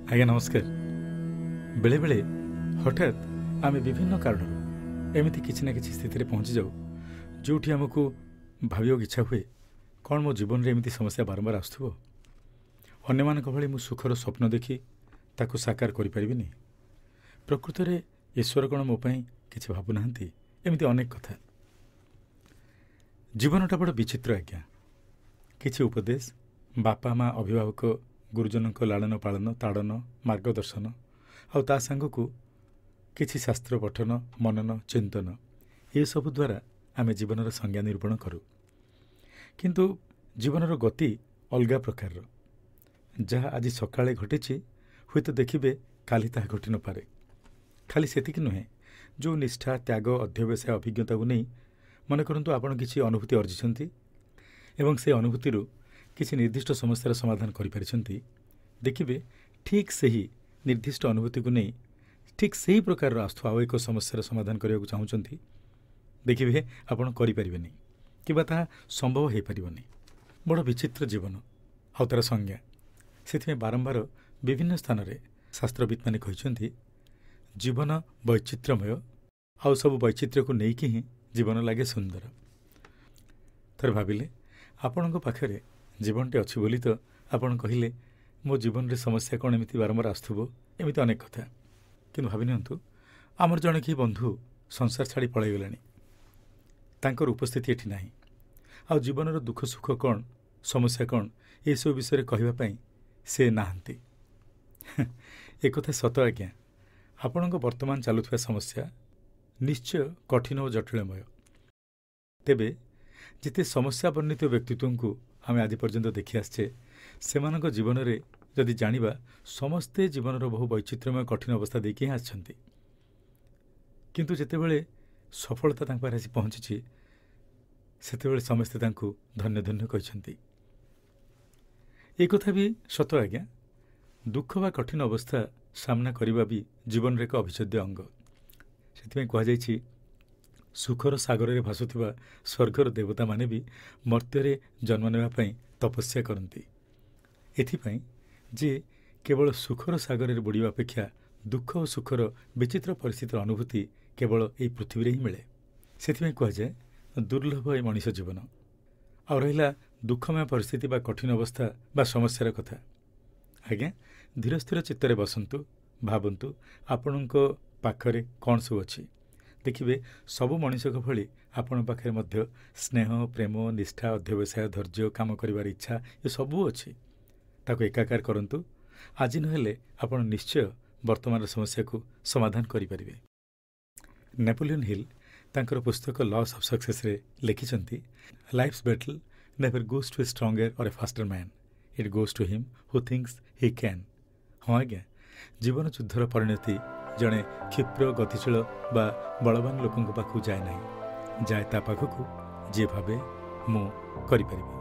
आज्ञा नमस्कार। बेले बेले हठात आम विभिन्न कारण एमती किसी ना कि स्थिति पहुँची जाऊ जो आमको भावियों इच्छा हुए कौन मो जीवन में एमती समस्या बारंबार आसुव अन्य मान भली मु सुखर स्वप्न देखी ताकू साकार करें। प्रकृत में ईश्वर कौन मो किसी भावुना एमती अनेक कथा। जीवनटा बड़ विचित्र आज्ञा। किछि उपदेश बापा माँ अभिभावक गुरुजन लालन पालन ताड़न मार्गदर्शन आ सांगकू किछि शास्त्र पठन मनन चिंतन ये सब द्वारा आमे जीवनर संज्ञा निरूपण करूँ। किंतु जीवनर गति अलगा प्रकार जहाँ आज सकाळे घटी हुए तो देखिए काली ताहा घटी न पारे। खाली सेतिक नुहे जो निष्ठा त्याग अध्यवसाय अभिज्ञता को नहीं मन करंतु आपण किछि अनुभूति अर्जिछंती एवं से अनुभूति किसी निर्दिष्ट समस्यार समाधान करिपारिछंती। देखिए ठीक सही निर्दिष्ट अनुभूति को नहीं ठीक सही प्रकार आस्थु आव एक समस्यार समाधान करने को चाहूँगी। देखिए आपड़ करें कि संभव हो पारनी। बड़ विचित्र जीवन आउ तार संज्ञा से बारंबार विभिन्न स्थान में शास्त्रविद मैंने कहते जीवन वैचित्र्यमय आउ सब वैचित्र्य को लेकिन ही जीवन लगे सुंदर। थर भाविले आपण पाखे जीवनटे अच्छी बोली तो आपड़ कहले मो जीवन में समस्या कौन एमती बारंबार आसुव एमती अनेक कथा। कि भावी नियंतु आमर जड़े कि बंधु संसार छाड़ी पलैगलानी तांकर उपस्थिति एठी नाही आ जीवन दुख सुख कौन समस्या कौन ये सब विषय कहवाई से नहांती। एक सत आज्ञा आपण वर्तमान चलुवा समस्या निश्चय कठिन और जटिलमय। तेबे जिते समस्या वर्णित व्यक्तित्व को आम आज पर्यंत देखि आसचे सेमानक जीवन में जदि जानिबा समस्ते जीवन बहु वैचित्र्यमय कठिन अवस्था देखिए आछंती। किंतु जेतेबेले सफलता तांक पारे आसी पहुंची सेतेबेले समस्ते तांको धन्य धन्य कहछंती। एक कथा भी सत आज्ञा दुख बा कठिन अवस्था सामना करबा भी जीवन रे एक अभिच्छेद्य अंग। सेतिमे कहा जायछि सुखर सागर में भासुवा स्वर्गर देवता माने भी मर्त्य जन्म नेवाई तपस्या करती। एथिपाई जे केवल सुखर सागर में बुड़वा अपेक्षा दुख और सुखर विचित्र परिस्थितिर अनुभूति केवल यही पृथ्वी रे ही मिले। से कहुए दुर्लभ ए मनीष जीवन आ रहा दुखमय परिस्थिति बा कठिन अवस्था बा समस्यार कथा। आज्ञा धीर स्थिर चित्तरे बसंतु भावंतु आपण पाखरे कौन सब अच्छी। देखिए सबु मनीष भली आपण पाखे मध्य स्नेह प्रेम निष्ठा अध्यवसाय धैर्य काम करिवार इच्छा ये सबू अच्छी। ताको एकाकार करंतु आज नहेले आपण निश्चय वर्तमान समस्या को समाधान करिपारिबे। नेपोलियन हिल तांकर पुस्तक लॉस ऑफ सक्सेस रे लिखिछंती life's battle never goes to a stronger or a faster man it goes to him who thinks he can. हाँ आज्ञा जीवन युद्धर परिणति जड़े क्षिप्र गतिशील बा बलवान लोकों पाखु जाए नहीं जाए ता पाखकु जे भावे मु करिपारिबे।